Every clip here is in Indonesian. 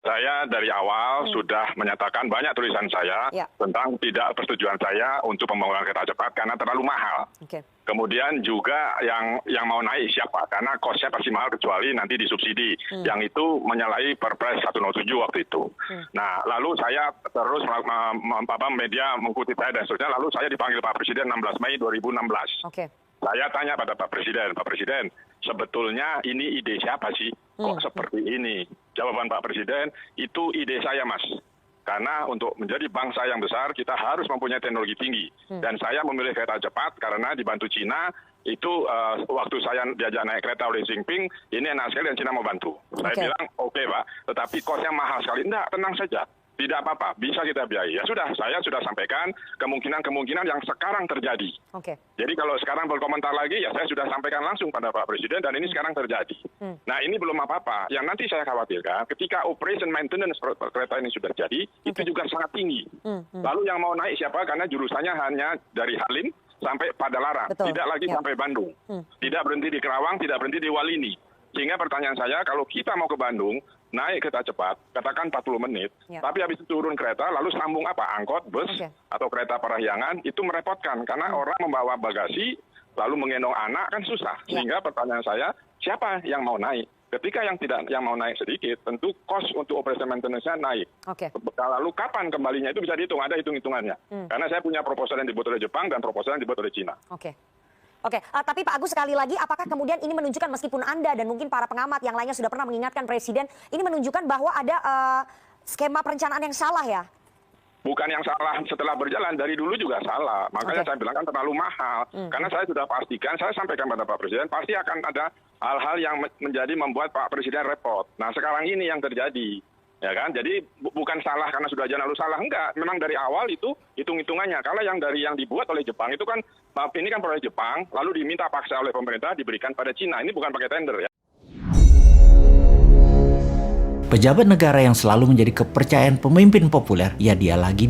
Saya dari awal sudah menyatakan banyak tulisan saya tentang tidak persetujuan saya untuk pembangunan kereta cepat karena terlalu mahal. Kemudian juga yang mau naik siapa? Karena kosnya pasti mahal kecuali nanti disubsidi. Yang itu menyalahi Perpres 107 waktu itu. Nah, lalu saya terus media mengikuti saya dan seterusnya. Lalu saya dipanggil Pak Presiden 16 Mei 2016. Saya tanya pada Pak Presiden, sebetulnya ini ide siapa sih? Kok seperti ini? Jawaban Pak Presiden, itu ide saya, Mas. Karena untuk menjadi bangsa yang besar, kita harus mempunyai teknologi tinggi. Dan saya memilih kereta cepat karena dibantu Cina, itu waktu saya diajak naik kereta oleh Xi Jinping, ini enak sekali dan Cina mau bantu. Saya bilang, oke Pak, tetapi kosnya mahal sekali. Enggak, tenang saja. Tidak apa-apa, bisa kita biayai. Ya sudah, saya sudah sampaikan kemungkinan-kemungkinan yang sekarang terjadi. Jadi kalau sekarang berkomentar lagi, ya saya sudah sampaikan langsung pada Pak Presiden dan ini sekarang terjadi. Nah ini belum apa-apa. Yang nanti saya khawatirkan, ketika operation maintenance kereta ini sudah jadi, itu juga sangat tinggi. Lalu yang mau naik siapa? Karena jurusannya hanya dari Halim sampai Padalarang, tidak lagi sampai Bandung. Tidak berhenti di Kerawang, tidak berhenti di Walini. Sehingga pertanyaan saya, kalau kita mau ke Bandung, naik kereta cepat, katakan 40 menit, tapi habis itu turun kereta, lalu sambung apa? Angkot, bus, atau kereta parahyangan, itu merepotkan. Karena orang membawa bagasi, lalu menggendong anak, kan susah. Sehingga pertanyaan saya, siapa yang mau naik? Ketika yang mau naik sedikit, tentu cost untuk operation maintenance-nya naik. Lalu kapan kembalinya itu bisa dihitung, ada hitung-hitungannya. Karena saya punya proposal yang dibuat oleh Jepang dan proposal yang dibuat oleh Cina. Tapi Pak Agus sekali lagi, apakah kemudian ini menunjukkan meskipun Anda dan mungkin para pengamat yang lainnya sudah pernah mengingatkan Presiden, ini menunjukkan bahwa ada skema perencanaan yang salah ya? Bukan yang salah setelah berjalan, dari dulu juga salah. Makanya saya bilang kan terlalu mahal. Karena saya sudah pastikan, saya sampaikan pada Pak Presiden, pasti akan ada hal-hal yang membuat Pak Presiden repot. Nah sekarang ini yang terjadi. Ya kan, jadi bukan salah karena sudah jalan lalu salah, enggak. Memang dari awal itu hitung-hitungannya. Kalau yang dibuat oleh Jepang itu kan, ini kan proyek Jepang, lalu diminta paksa oleh pemerintah diberikan pada Cina. Ini bukan pakai tender ya. Pejabat negara yang selalu menjadi kepercayaan pemimpin populer, ya dia lagi,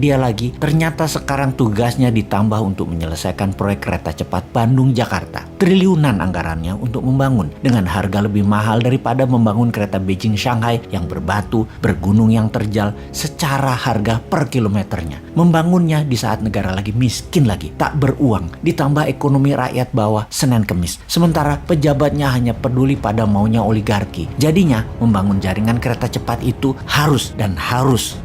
ternyata sekarang tugasnya ditambah untuk menyelesaikan proyek kereta cepat Bandung-Jakarta. Triliunan anggarannya untuk membangun dengan harga lebih mahal daripada membangun kereta Beijing-Shanghai yang berbatu, bergunung yang terjal secara harga per kilometernya. Membangunnya di saat negara lagi miskin lagi, tak beruang, ditambah ekonomi rakyat bawah Senin Kemis. Sementara pejabatnya hanya peduli pada maunya oligarki. Jadinya membangun jaringan kereta cepat itu harus,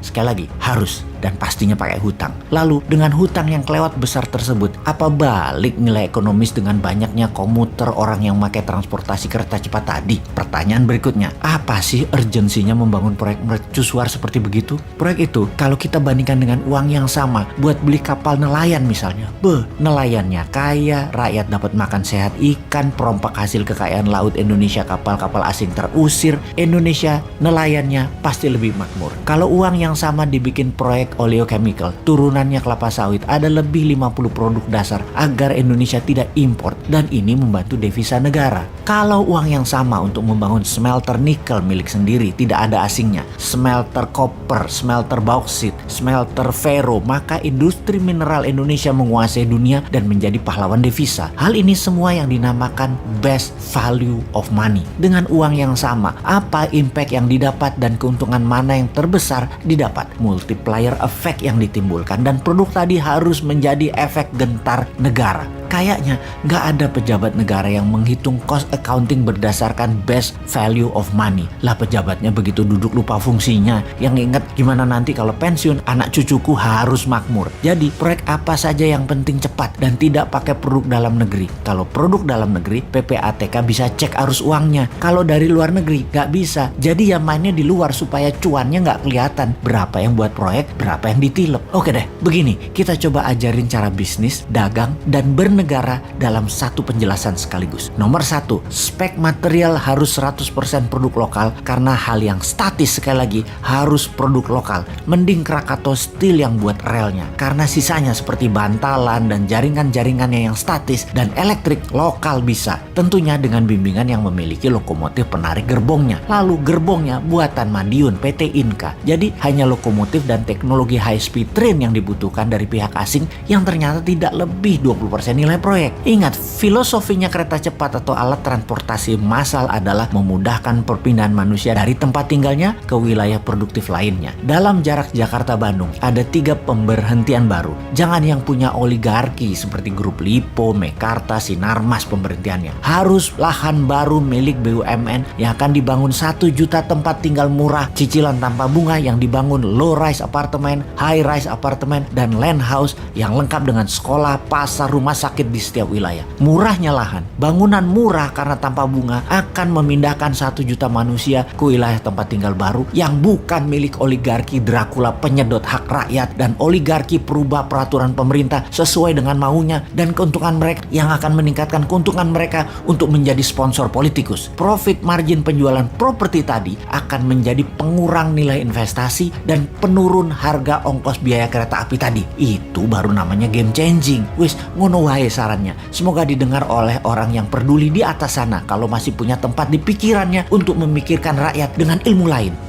sekali lagi harus, dan pastinya pakai hutang. Lalu dengan hutang yang kelewat besar tersebut, apa balik nilai ekonomis dengan banyaknya komuter orang yang pakai transportasi kereta cepat tadi? Pertanyaan berikutnya, apa sih urgensinya membangun proyek mercusuar seperti begitu? Proyek itu kalau kita bandingkan dengan uang yang sama buat beli kapal nelayan misalnya, nelayannya kaya, rakyat dapat makan sehat ikan, perompak hasil kekayaan laut Indonesia, kapal-kapal asing terusir, Indonesia nelayannya pasti lebih makmur. Kalau uang yang sama dibikin proyek oleochemical, turunannya kelapa sawit, ada lebih 50 produk dasar agar Indonesia tidak import, dan ini membantu devisa negara. Kalau uang yang sama untuk membangun smelter nikel milik sendiri, tidak ada asingnya, smelter koper, smelter bauksit, smelter ferro, maka industri mineral Indonesia menguasai dunia dan menjadi pahlawan devisa. Hal ini semua yang dinamakan best value of money. Dengan uang yang sama, apa impact yang didapat dan keuntungan mana yang terbesar didapat? Multiplier efek yang ditimbulkan, dan produk tadi harus menjadi efek gentar negara. Kayaknya nggak ada pejabat negara yang menghitung cost accounting berdasarkan best value of money. Lah pejabatnya begitu duduk lupa fungsinya. Yang ingat gimana nanti kalau pensiun anak cucuku harus makmur. Jadi proyek apa saja yang penting cepat dan tidak pakai produk dalam negeri. Kalau produk dalam negeri, PPATK bisa cek arus uangnya. Kalau dari luar negeri nggak bisa. Jadi ya mainnya di luar supaya cuannya nggak kelihatan. Berapa yang buat proyek, berapa yang ditilep. Oke deh, begini kita coba ajarin cara bisnis, dagang, dan bernegara dalam satu penjelasan sekaligus. Nomor 1, spek material harus 100% produk lokal karena hal yang statis sekali lagi harus produk lokal. Mending Krakatau Steel yang buat relnya karena sisanya seperti bantalan dan jaringan-jaringannya yang statis dan elektrik lokal bisa. Tentunya dengan bimbingan yang memiliki lokomotif penarik gerbongnya. Lalu gerbongnya buatan Madiun PT Inka. Jadi hanya lokomotif dan teknologi teknologi high speed train yang dibutuhkan dari pihak asing yang ternyata tidak lebih 20% nilai proyek. Ingat, filosofinya kereta cepat atau alat transportasi massal adalah memudahkan perpindahan manusia dari tempat tinggalnya ke wilayah produktif lainnya. Dalam jarak Jakarta-Bandung, ada 3 pemberhentian baru. Jangan yang punya oligarki seperti Grup Lipo, Mekarta, Sinarmas pemberhentiannya. Harus lahan baru milik BUMN yang akan dibangun 1 juta tempat tinggal murah, cicilan tanpa bunga yang dibangun low rise apartemen, high rise apartemen, dan land house yang lengkap dengan sekolah, pasar, rumah sakit di setiap wilayah. Murahnya lahan, bangunan murah karena tanpa bunga akan memindahkan 1 juta manusia ke wilayah tempat tinggal baru yang bukan milik oligarki Dracula penyedot hak rakyat dan oligarki perubah peraturan pemerintah sesuai dengan maunya dan keuntungan mereka yang akan meningkatkan keuntungan mereka untuk menjadi sponsor politikus. Profit margin penjualan properti tadi akan menjadi pengurang nilai investasi dan penurun harga ongkos biaya kereta api tadi. Itu baru namanya game changing. Wis, ngono wae sarannya. Semoga didengar oleh orang yang peduli di atas sana kalau masih punya tempat di pikirannya untuk memikirkan rakyat dengan ilmu lain.